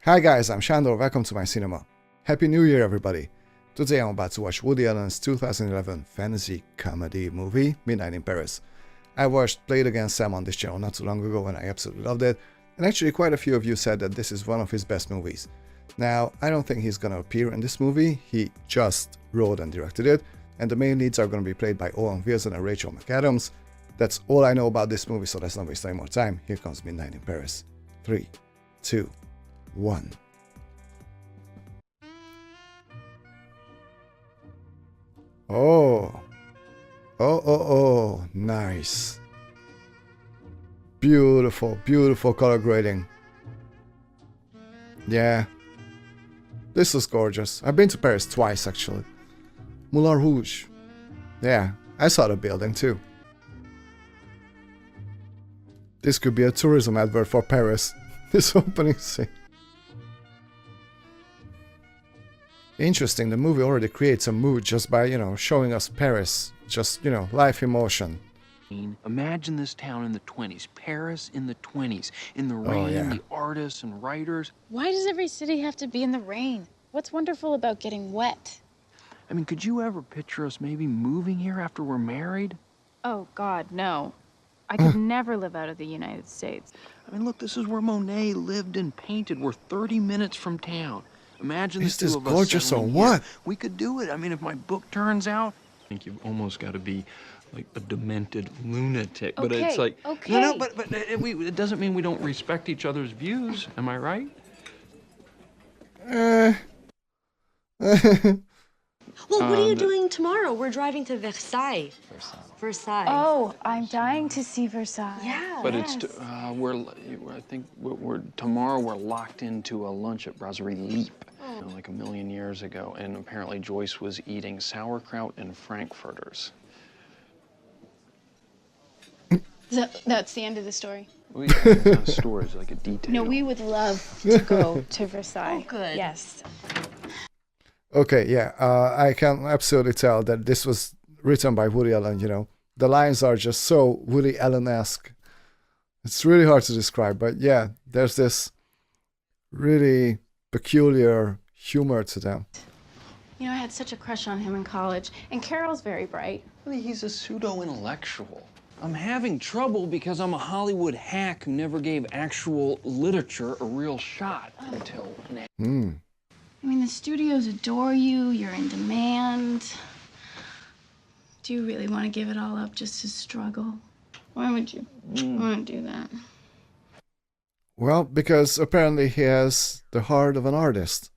Hi guys, I'm Shandor, welcome to my cinema. Happy New Year everybody! Today I'm about to watch Woody Allen's 2011 fantasy comedy movie, Midnight in Paris. I watched Play It Again Sam on this channel not too long ago and I absolutely loved it, and actually quite a few of you said that this is one of his best movies. Now, I don't think he's gonna appear in this movie, he just wrote and directed it, and the main leads are gonna be played by Owen Wilson and Rachel McAdams. That's all I know about this movie, so let's not waste any more time. Here comes Midnight in Paris. 3, 2, 1. Oh, nice. Beautiful, beautiful color grading. Yeah. This is gorgeous. I've been to Paris twice actually. Moulin Rouge. Yeah, I saw the building too. This could be a tourism advert for Paris. This opening scene. Interesting, the movie already creates a mood just by, showing us Paris. Just, life emotion. Imagine this town in the 20s, Paris in the 20s, in the rain, the artists and writers. Why does every city have to be in the rain? What's wonderful about getting wet? I mean, could you ever picture us maybe moving here after we're married? Oh, God, no. I could never live out of the United States. I mean, look, this is where Monet lived and painted. We're 30 minutes from town. Imagine the two of us gorgeous or settling what? here. We could do it. I mean, if my book turns out, I think you've almost got to be like a demented lunatic. But it's like, no, but it doesn't mean we don't respect each other's views. Am I right? Well, what are you doing tomorrow? We're driving to Versailles. Versailles. Oh, I'm dying to see Versailles. Yeah. But it's tomorrow we're locked into a lunch at Brasserie Leap, like a million years ago, and apparently Joyce was eating sauerkraut and frankfurters. That's the end of the story. Well, yeah, it's not a story, it's like a detail. No, we would love to go to Versailles. Oh, good. Yes. Okay, yeah, I can absolutely tell that this was written by Woody Allen, The lines are just so Woody Allen-esque. It's really hard to describe, but yeah, there's this really peculiar humor to them. I had such a crush on him in college, and Carol's very bright. He's a pseudo-intellectual. I'm having trouble because I'm a Hollywood hack who never gave actual literature a real shot until now. I mean, the studios adore you, you're in demand. Do you really want to give it all up just to struggle? Why would you want to do that? Well, because apparently he has the heart of an artist.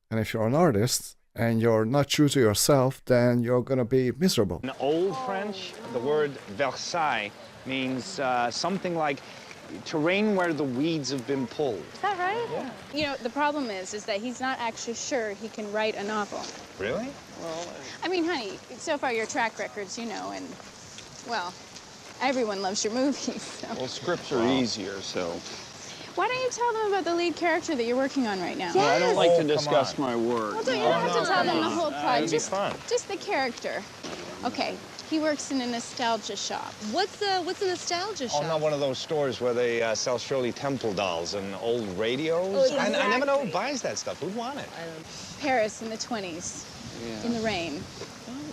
And if you're an artist and you're not true to yourself, then you're going to be miserable. In Old French, the word Versailles means something like terrain where the weeds have been pulled. Is that right? Yeah. The problem is that he's not actually sure he can write a novel. Really? Well, I mean, honey, so far your track records, and, well, everyone loves your movies, so. Well, scripts are easier, so. Why don't you tell them about the lead character that you're working on right now? Yes. Well, I don't like to discuss my work. Well, don't you don't have to tell them the whole plot. It'd be fun. Just the character. Okay, he works in a nostalgia shop. What's a nostalgia shop? Oh, not one of those stores where they sell Shirley Temple dolls and old radios. Oh, yeah. I never know who buys that stuff. Who'd want it? Paris in the 20s, in the rain.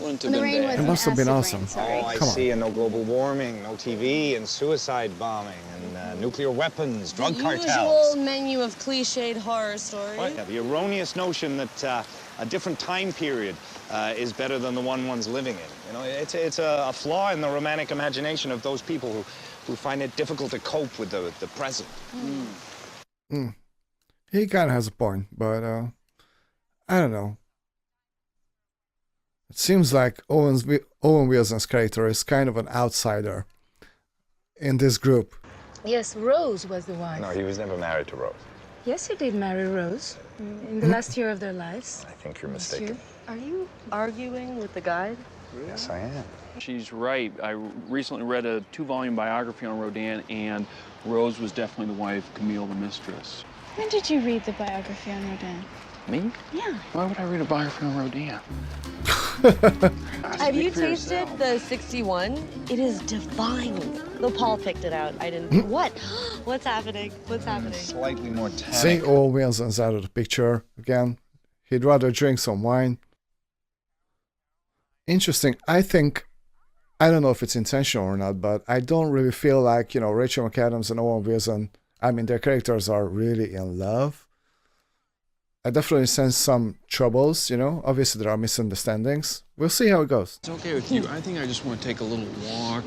Wouldn't have When the been rain bad. was It must have been acid awesome. rain, sorry. Oh, I Come on. see. And no global warming, no TV, and suicide bombing, and nuclear weapons, drug cartels. Usual menu of cliched horror stories. Right. Yeah, the erroneous notion that a different time period is better than the one one's living in. It's a flaw in the romantic imagination of those people who find it difficult to cope with the present. He kind of has a point, but I don't know. It seems like Owen Wilson's character is kind of an outsider in this group. Yes, Rose was the wife. No, he was never married to Rose. Yes, he did marry Rose in the last year of their lives. I think you're Last mistaken. year. Are you arguing with the guide? Yes, I am. She's right. I recently read a 2-volume biography on Rodin, and Rose was definitely the wife, Camille the mistress. When did you read the biography on Rodin? Me? Yeah. Why would I read a biography on Rodin? Have you tasted the 61? It is divine. Though Paul picked it out. I didn't. What? What's happening? What's happening? Slightly more tannic. See, Owen Wilson's out of the picture again. He'd rather drink some wine. Interesting. I don't know if it's intentional or not, but I don't really feel like, Rachel McAdams and Owen Wilson, I mean, their characters are really in love. I definitely sense some troubles, Obviously, there are misunderstandings. We'll see how it goes. It's okay with you. I think I just want to take a little walk,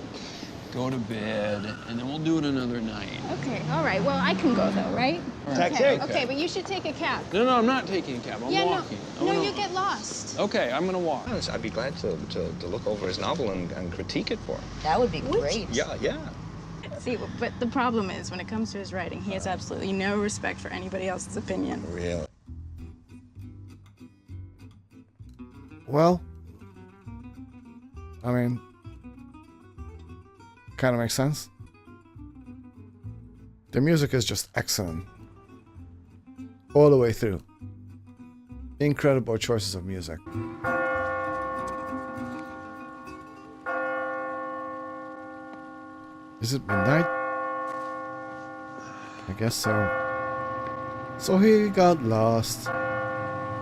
go to bed, and then we'll do it another night. Okay, all right. Well, I can go, though, right? Okay, but you should take a cab. No, I'm not taking a cab. I'm walking. No, you get lost. Okay, I'm going to walk. I'd be glad to look over his novel and critique it for him. That would be great. Yeah. See, but the problem is, when it comes to his writing, he has absolutely no respect for anybody else's opinion. Really? Well, I mean, kind of makes sense. The music is just excellent. All the way through. Incredible choices of music. Is it midnight? I guess so. So he got lost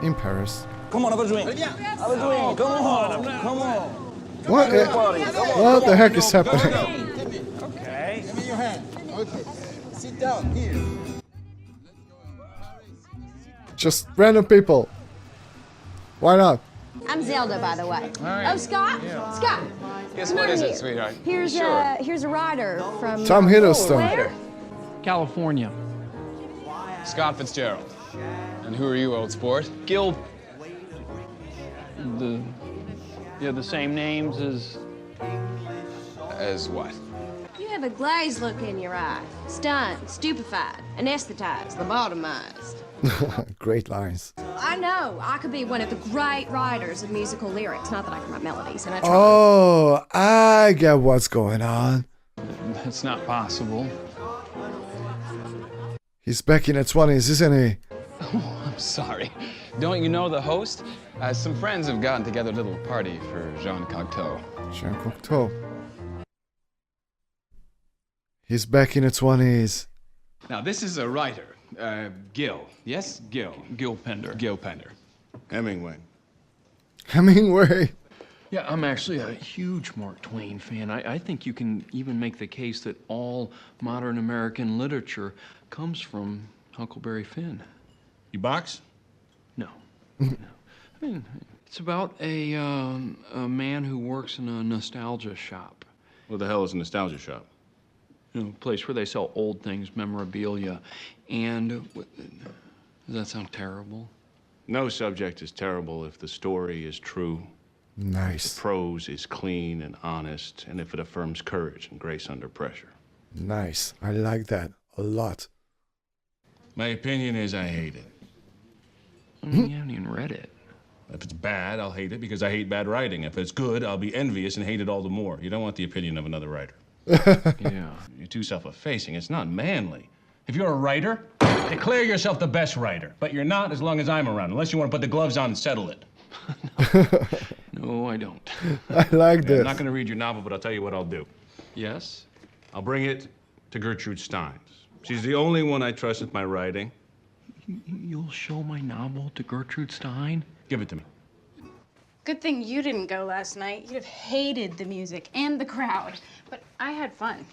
in Paris. Come on, have a drink. Have a drink. Come on. What the heck is happening? Okay. Give me your hand. Okay. Sit down here. Just random people. Why not? I'm Zelda, by the way. right. Oh, Scott? Yeah. Scott. Yes, come what on is here. it, sweetheart? Here's a rider from Tom Hiddleston. Where? California. Scott Fitzgerald. And who are you, old sport? Gil. The same names as... As what? You have a glazed look in your eye. Stunned, stupefied, anesthetized, lobotomized. Great lines. I know. I could be one of the great writers of musical lyrics. Not that I can write melodies, and I try. Oh, I get what's going on. That's not possible. He's back in his 20s, isn't he? Oh, I'm sorry. Don't you know the host? Some friends have gotten together a little party for Jean Cocteau. Jean Cocteau. He's back in his 20s. Now, this is a writer. Gil. Yes? Gil. Gil Pender. Gil Pender. Hemingway. Hemingway. Yeah, I'm actually a huge Mark Twain fan. I think you can even make the case that all modern American literature comes from Huckleberry Finn. You box? No. No. I mean, it's about a man who works in a nostalgia shop. What the hell is a nostalgia shop? A place where they sell old things, memorabilia, and does that sound terrible? No subject is terrible if the story is true. Nice. The prose is clean and honest, and if it affirms courage and grace under pressure. Nice. I like that a lot. My opinion is I hate it. I mean, you haven't even read it. If it's bad, I'll hate it because I hate bad writing. If it's good, I'll be envious and hate it all the more. You don't want the opinion of another writer. Yeah. You're too self-effacing. It's not manly. If you're a writer, declare yourself the best writer. But you're not as long as I'm around, unless you want to put the gloves on and settle it. No, I don't. I like this. I'm not going to read your novel, but I'll tell you what I'll do. Yes? I'll bring it to Gertrude Stein's. She's the only one I trust with my writing. You'll show my novel to Gertrude Stein? Give it to me. Good thing you didn't go last night. You'd have hated the music and the crowd. But I had fun.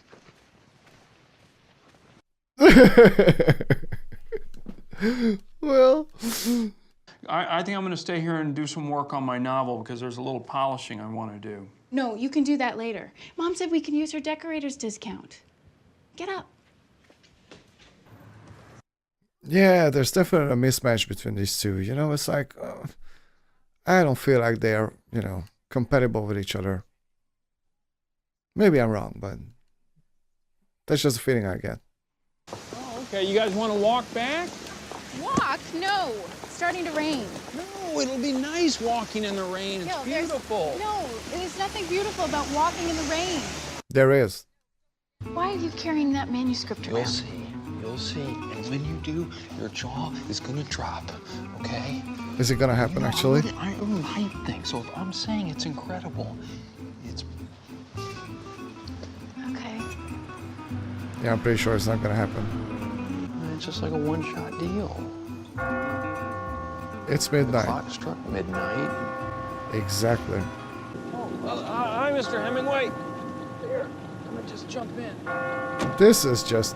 Well, I think I'm going to stay here and do some work on my novel because there's a little polishing I want to do. No, you can do that later. Mom said we can use her decorator's discount. Get up. yeah, there's definitely a mismatch between these two. It's like, I don't feel like they're, compatible with each other. Maybe I'm wrong, but that's just a feeling I get. Oh, okay. You guys want to walk back? Walk? No. It's starting to rain. No, it'll be nice walking in the rain. It's No, beautiful. No, there's nothing beautiful about walking in the rain. There is. Why are you carrying that manuscript around? You'll will see. And when you do, your jaw is gonna drop, okay? Is it gonna happen, actually? I might think. So if I'm saying it's incredible, it's... Okay. Yeah, I'm pretty sure it's not gonna happen. It's just like a one-shot deal. It's The midnight. clock struck midnight. Exactly. Hi, Mr. Hemingway. Here, let me just jump in. This is just...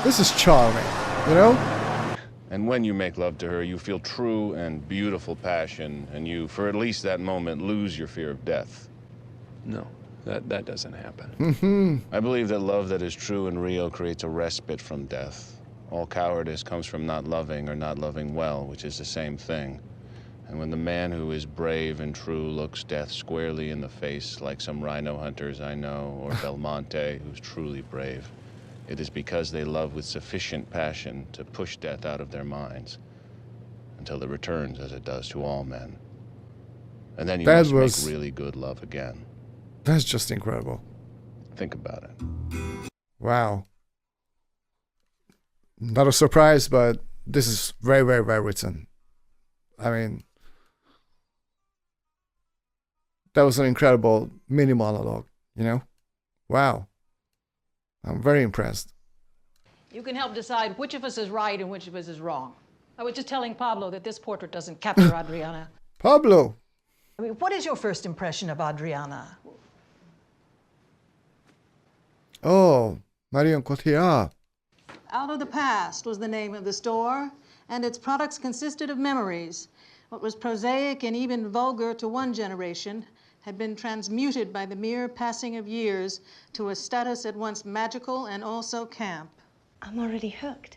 This is charming, you know? And when you make love to her, you feel true and beautiful passion, and you, for at least that moment, lose your fear of death. No, that doesn't happen. I believe that love that is true and real creates a respite from death. All cowardice comes from not loving or not loving well, which is the same thing. And when the man who is brave and true looks death squarely in the face, like some rhino hunters I know, or Belmonte, who's truly brave, it is because they love with sufficient passion to push death out of their minds until it returns, as it does to all men. And then you must make really good love again. That's just incredible. Think about it. Wow. Not a surprise, but this is very, very well written. I mean, that was an incredible mini monologue, you know? Wow. I'm very impressed. You can help decide which of us is right and which of us is wrong. I was just telling Pablo that this portrait doesn't capture Adriana. Pablo! I mean, what is your first impression of Adriana? Oh, Marion Cotillard. Out of the Past was the name of the store, and its products consisted of memories. What was prosaic and even vulgar to one generation had been transmuted by the mere passing of years to a status at once magical and also camp. I'm already hooked.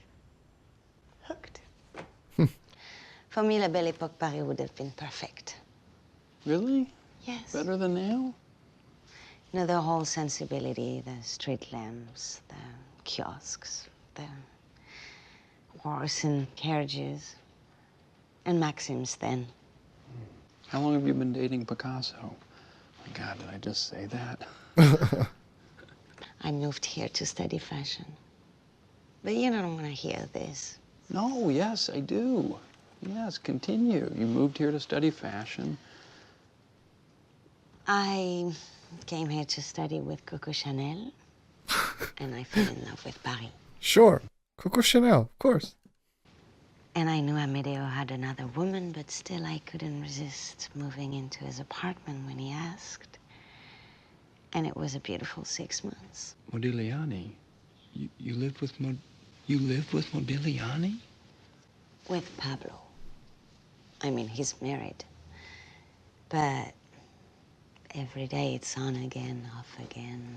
Hooked. For me, La Belle Époque Paris would have been perfect. Really? Yes. Better than now? You know, the whole sensibility, the street lamps, the kiosks, the horse and carriages, and Maxim's then. How long have you been dating Picasso? My God, did I just say that? I moved here to study fashion. But you don't want to hear this. No, yes, I do. Yes, continue. You moved here to study fashion. I came here to study with Coco Chanel, and I fell in love with Paris. Sure. Coco Chanel, of course. And I knew Amedeo had another woman, but still I couldn't resist moving into his apartment when he asked. And it was a beautiful 6 months. Modigliani? You lived with Modigliani? With Pablo. I mean, he's married. But every day it's on again, off again.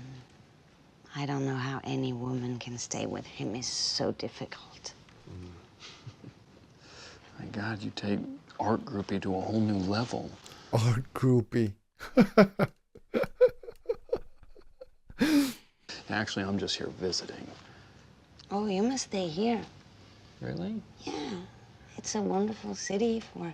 I don't know how any woman can stay with him. It's so difficult. My God, you take art groupie to a whole new level. Art groupie. Actually, I'm just here visiting. Oh, you must stay here. Really? Yeah. It's a wonderful city for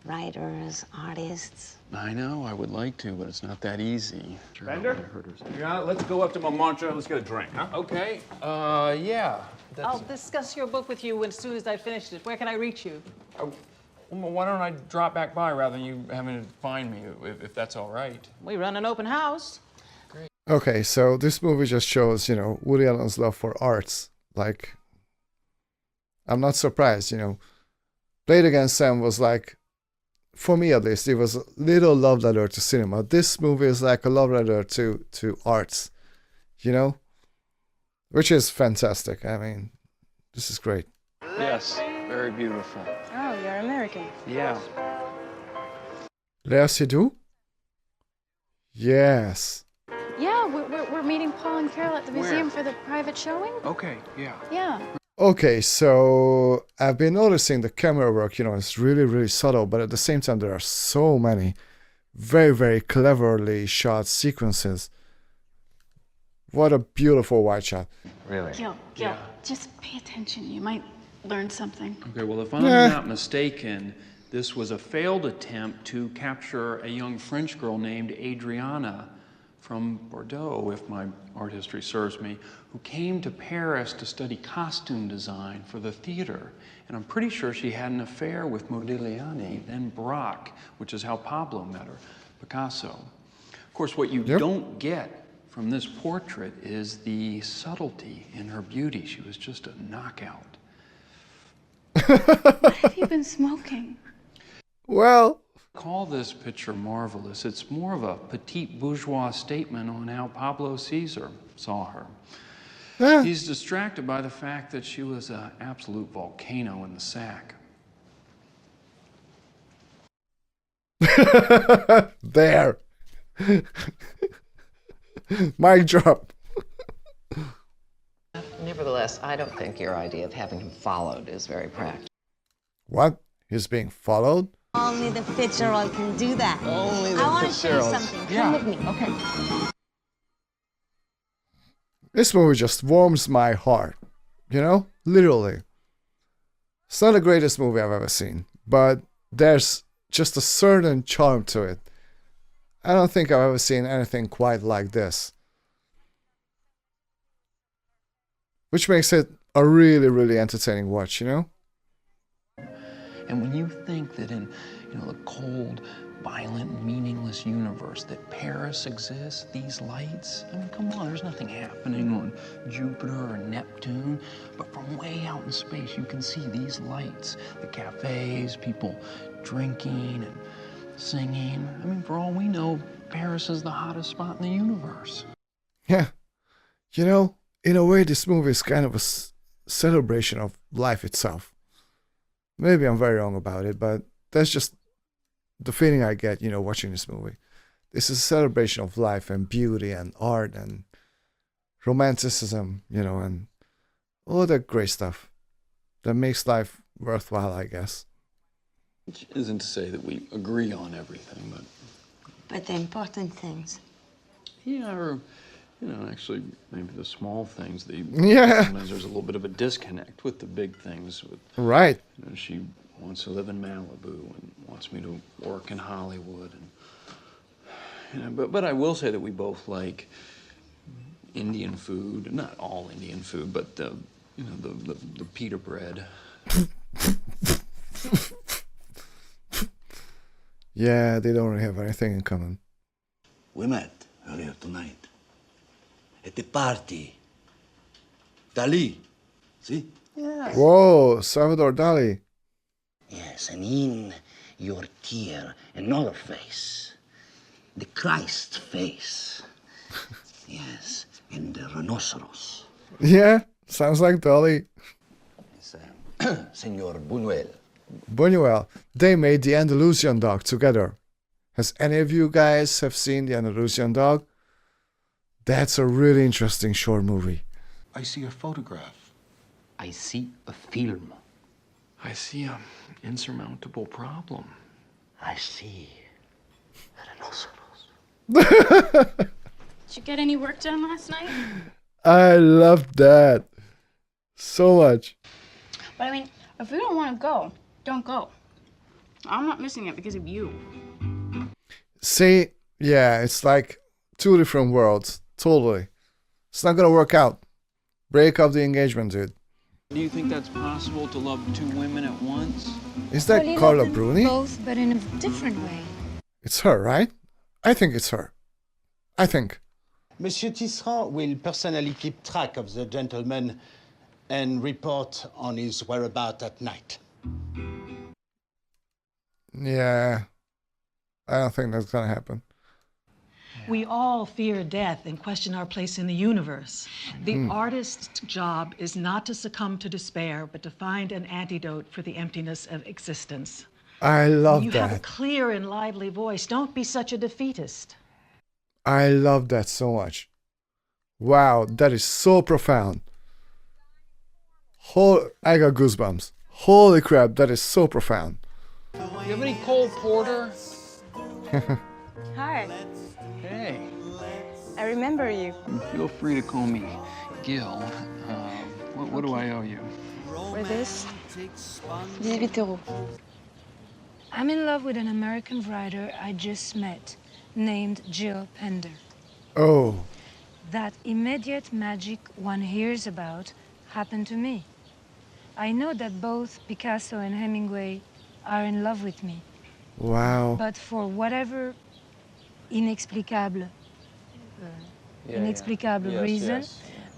writers, artists. I know, I would like to, but it's not that easy. Bender? Yeah, let's go up to Montmartre. Let's get a drink, huh? Okay, yeah. I'll discuss your book with you as soon as I finish it. Where can I reach you? Why don't I drop back by rather than you having to find me, if that's all right? We run an open house. Okay, so this movie just shows, you know, Woody Allen's love for arts. Like, I'm not surprised, you know. Blade Against Sam was like, for me at least, it was a little love letter to cinema. This movie is like a love letter to arts, you know? Which is fantastic. I mean, this is great. Yes, very beautiful. Oh, you're American. Yeah. Léa Seydoux? Yes. Yeah, we're meeting Paul and Carol at the museum for the private showing. Okay, yeah. Yeah. Okay, so I've been noticing the camera work, you know, it's really, really subtle, but at the same time, there are so many very, very cleverly shot sequences. What a beautiful wide shot. Really? Gil, just pay attention. You might learn something. Okay, well, if I'm not mistaken, this was a failed attempt to capture a young French girl named Adriana from Bordeaux, if my art history serves me, who came to Paris to study costume design for the theater. And I'm pretty sure she had an affair with Modigliani, then Braque, which is how Pablo met her, Picasso. Of course, what you don't get from this portrait is the subtlety in her beauty. She was just a knockout. What have you been smoking? Well, Call this picture marvelous. It's more of a petite bourgeois statement on how Pablo Caesar saw her. He's distracted by the fact that she was an absolute volcano in the sack. There. Mic drop. Nevertheless, I don't think your idea of having him followed is very practical. What? He's being followed? Only the Fitzgerald can do that. Only I want to show you something. Come with me. Okay. This movie just warms my heart. You know? Literally. It's not the greatest movie I've ever seen, but there's just a certain charm to it. I don't think I've ever seen anything quite like this. Which makes it a really, really entertaining watch, you know? And when you think that in, the cold, violent, meaningless universe that Paris exists, these lights, I mean, come on, there's nothing happening on Jupiter or Neptune, but from way out in space, you can see these lights, the cafes, people drinking and singing. I mean, for all we know, Paris is the hottest spot in the universe. Yeah. You know, in a way, this movie is kind of a celebration of life itself. Maybe I'm very wrong about it, but that's just the feeling I get, watching this movie. This is a celebration of life and beauty and art and romanticism, and all that great stuff that makes life worthwhile, I guess. Which isn't to say that we agree on everything, but... But the important things. Yeah, or, actually, maybe the small things. Sometimes there's a little bit of a disconnect with the big things. Right. She wants to live in Malibu and wants me to work in Hollywood. And, but I will say that we both like Indian food. Not all Indian food, but the pita bread. Yeah, they don't really have anything in common. We met earlier tonight at the party. Dali, see? Yes. Whoa, Salvador Dali. Yes, and in your tear, another face. The Christ face. Yes, and the rhinoceros. Yeah, sounds like Dali. It's, Senor Buñuel. Buñuel. They made The Andalusian Dog together. Has any of you guys have seen The Andalusian Dog? That's a really interesting short movie. I see a photograph. I see a film. I see an insurmountable problem. I see a rhinoceros. Did you get any work done last night? I love that so much. But I mean, if we don't want to go, don't go. I'm not missing it because of you. See, yeah, it's like two different worlds. Totally. It's not gonna work out. Break up the engagement, dude. Do you think that's possible to love two women at once? Is that Carla Bruni? Both, but in a different way. It's her, right? I think it's her. I think. Monsieur Tisserand will personally keep track of the gentleman and report on his whereabouts at night. Yeah. I don't think that's gonna happen. We all fear death and question our place in the universe. The artist's job is not to succumb to despair, but to find an antidote for the emptiness of existence. I love You that. have a clear and lively voice. Don't be such a defeatist. I love that so much. Wow, that is so profound. I got goosebumps. Holy crap, that is so profound. You have any cold porter? Hi. Hey. I remember you. Feel free to call me Gil. What do I owe you? For this, 18 euros. I'm in love with an American writer I just met named Jill Pender. Oh. That immediate magic one hears about happened to me. I know that both Picasso and Hemingway are in love with me. Wow. But for whatever inexplicable reason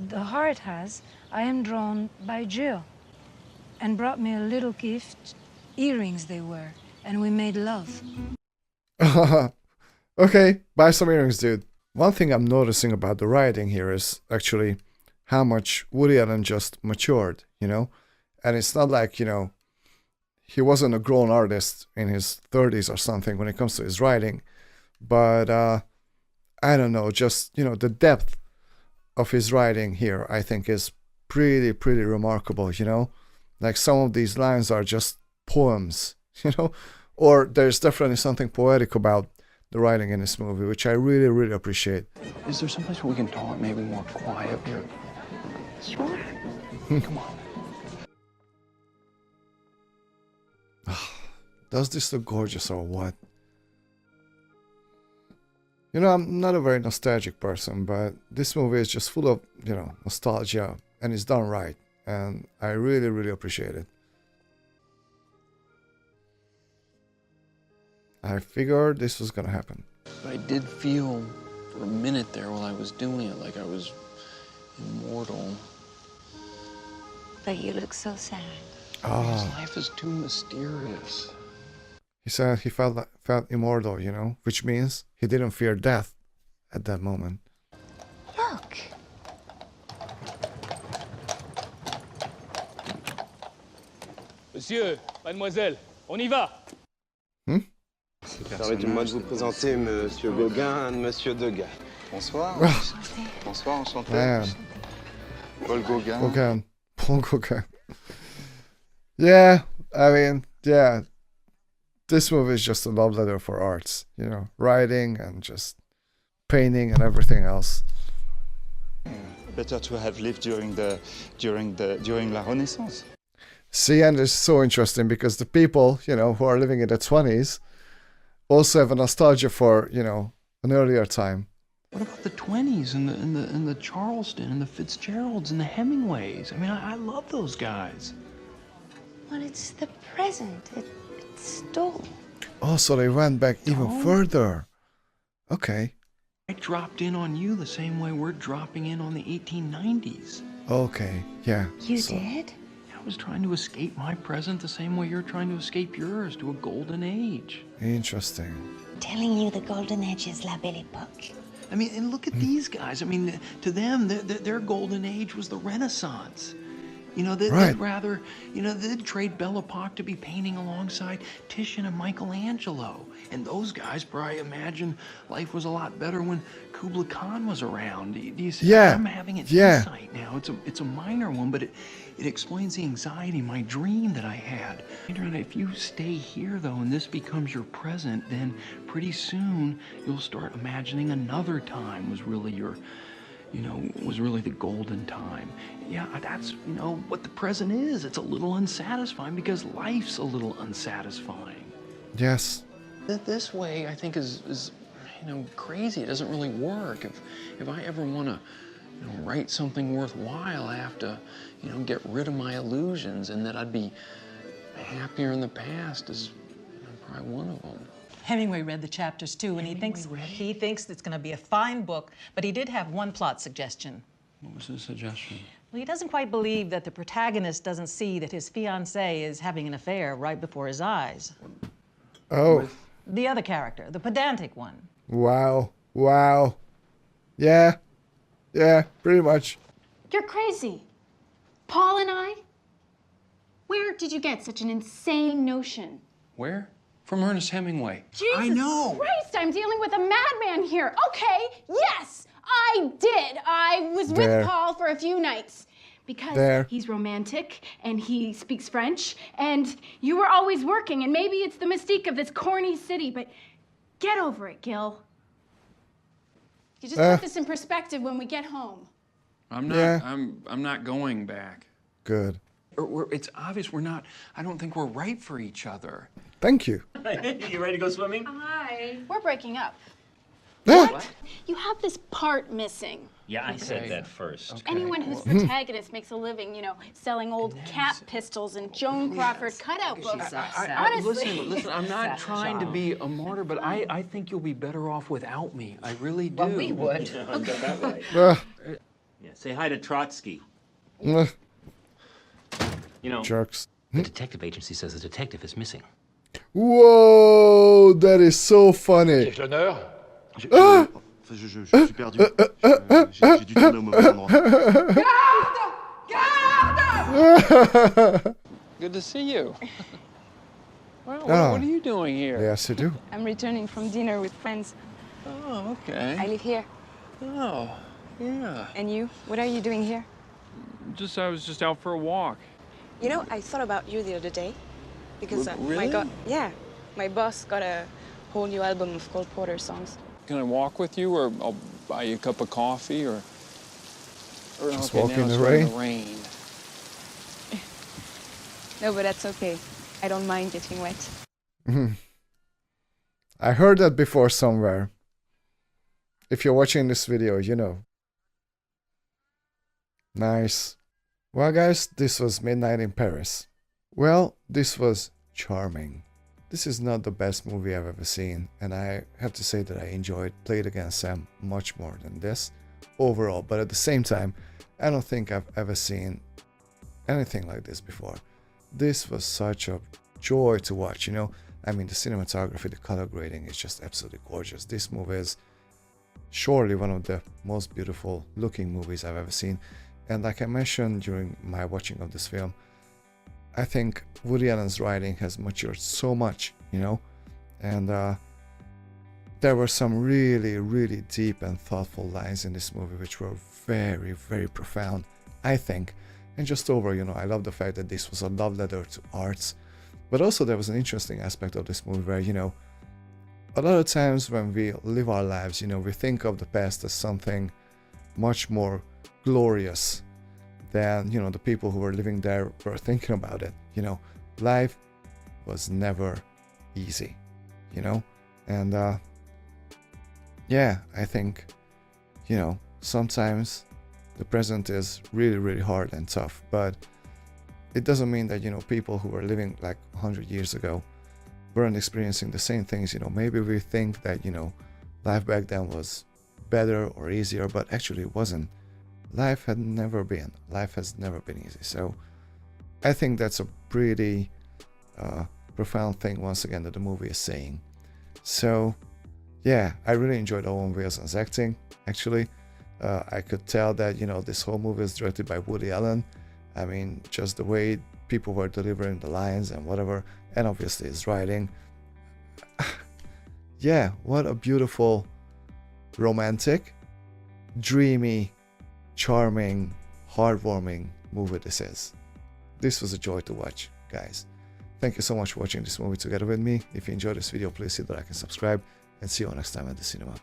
the heart has, I am drawn by Jill and brought me a little gift, earrings they were, and we made love. Okay, buy some earrings, dude. One thing I'm noticing about the writing here is actually how much Woody Allen just matured, you know? And it's not like, you know, he wasn't a grown artist in his 30s or something when it comes to his writing. But, I don't know, just, you know, the depth of his writing here, I think, is pretty remarkable, you know? Like, some of these lines are just poems, you know? Or there's definitely something poetic about the writing in this movie, which I really appreciate. Is there someplace where we can talk maybe more quiet? Sure. Come on. Does this look gorgeous or what? You know, I'm not a very nostalgic person, but this movie is just full of, you know, nostalgia, and it's done right, and I really appreciate it. I figured this was gonna happen. I did feel for a minute there while I was doing it like I was immortal. But you look so sad. His life is too mysterious. He said he felt immortal, you know, which means he didn't fear death at that moment. Look. Monsieur, mademoiselle, on y va. Permettez-moi de vous présenter Monsieur Gauguin et Monsieur Degas. Bonsoir. Bonsoir, enchanté. Man. Paul Gauguin. Paul Gauguin. Yeah, I mean, yeah. This movie is just a love letter for arts, you know, writing and just painting and everything else. Better to have lived during La Renaissance. See, and it's so interesting because the people, you know, who are living in the 20s also have a nostalgia for, you know, an earlier time. What about the 20s and the Charleston and the Fitzgeralds and the Hemingways? I mean, I love those guys. Well, it's the present. It's stole. Oh, so they went back even further. Okay. I dropped in on you the same way we're dropping in on the 1890s. Okay, yeah. You did? I was trying to escape my present the same way you're trying to escape yours, to a golden age. Interesting. Telling you the golden age is La Belle Époque. I mean, and look at these guys. I mean, to them, their golden age was the Renaissance. You know, they'd rather, you know, they'd trade Belle Époque to be painting alongside Titian and Michelangelo. And those guys probably imagine life was a lot better when Kubla Khan was around. Do you see? Yeah. I'm having an insight now. It's a minor one, but it explains the anxiety, my dream that I had. And if you stay here, though, and this becomes your present, then pretty soon you'll start imagining another time was really your... you know, was really the golden time. Yeah, that's, you know, what the present is. It's a little unsatisfying because life's a little unsatisfying. Yes. This way, I think, is you know, crazy. It doesn't really work. If I ever want to, you know, write something worthwhile, I have to, you know, get rid of my illusions, and that I'd be happier in the past is, you know, probably one of them. Hemingway read the chapters too, and he thinks it's going to be a fine book, but he did have one plot suggestion. What was his suggestion? Well, he doesn't quite believe that the protagonist doesn't see that his fiancée is having an affair right before his eyes. Oh. The other character, the pedantic one. Wow. Yeah, pretty much. You're crazy. Paul and I? Where did you get such an insane notion? Where? From Ernest Hemingway. Jesus I know. Christ, I'm dealing with a madman here. Okay, yes, I did. I was with Paul for a few nights because he's romantic and he speaks French and you were always working and maybe it's the mystique of this corny city, but get over it, Gil. You just put this in perspective when we get home. I'm not. I'm not going back. Good. It's obvious we're not. I don't think we're right for each other. Thank you. You ready to go swimming? Hi. We're breaking up. What? You have this part missing. Yeah, I said that first. Okay. Anyone whose protagonist makes a living, selling old cat pistols and Joan Crawford cutout books. Honestly. Listen, I'm not trying to be a martyr, but I think you'll be better off without me. I really do. Well, we would. Yeah, say hi to Trotsky. Jerks. The detective agency says the detective is missing. Whoa, that is so funny. Ah! Je suis perdu. J'ai dû tourner au mauvais endroit. Good to see you. Well, Ah. what are you doing here? Léa Seydoux. I'm returning from dinner with friends. Oh, okay. I live here. Oh, yeah. And you? What are you doing here? I was just out for a walk. You know, I thought about you the other day because Really? my boss got a whole new album of Cole Porter songs. Can I walk with you, or I'll buy you a cup of coffee, or Just okay, walk now in the it's rain? rain. No, but that's okay. I don't mind getting wet. I heard that before somewhere. If you're watching this video, you know. Nice. Well, guys, this was Midnight in Paris. Well, this was charming. This is not the best movie I've ever seen, and I have to say that I enjoyed Played Against Sam much more than this overall, but at the same time, I don't think I've ever seen anything like this before. This was such a joy to watch, I mean, the cinematography, the color grading is just absolutely gorgeous. This movie is surely one of the most beautiful looking movies I've ever seen, and like I mentioned during my watching of this film, I think Woody Allen's writing has matured so much, and there were some really, really deep and thoughtful lines in this movie which were very, very profound, I think. And just over, I love the fact that this was a love letter to arts, but also there was an interesting aspect of this movie where, a lot of times when we live our lives, we think of the past as something much more glorious than, the people who were living there were thinking about it. Life was never easy, and yeah, I think, sometimes the present is really, really hard and tough, but it doesn't mean that, people who were living like 100 years ago weren't experiencing the same things. Maybe we think that, life back then was better or easier, but actually it wasn't. Life has never been easy. So I think that's a pretty profound thing, once again, that the movie is saying. So yeah, I really enjoyed Owen Wilson's acting, actually. I could tell that, this whole movie is directed by Woody Allen. I mean, just the way people were delivering the lines and whatever, and obviously his writing. Yeah, what a beautiful, romantic, dreamy, charming, heartwarming movie this is. This was a joy to watch, guys. Thank you so much for watching this movie together with me. If you enjoyed this video, please hit the like and subscribe, and see you all next time at the cinema.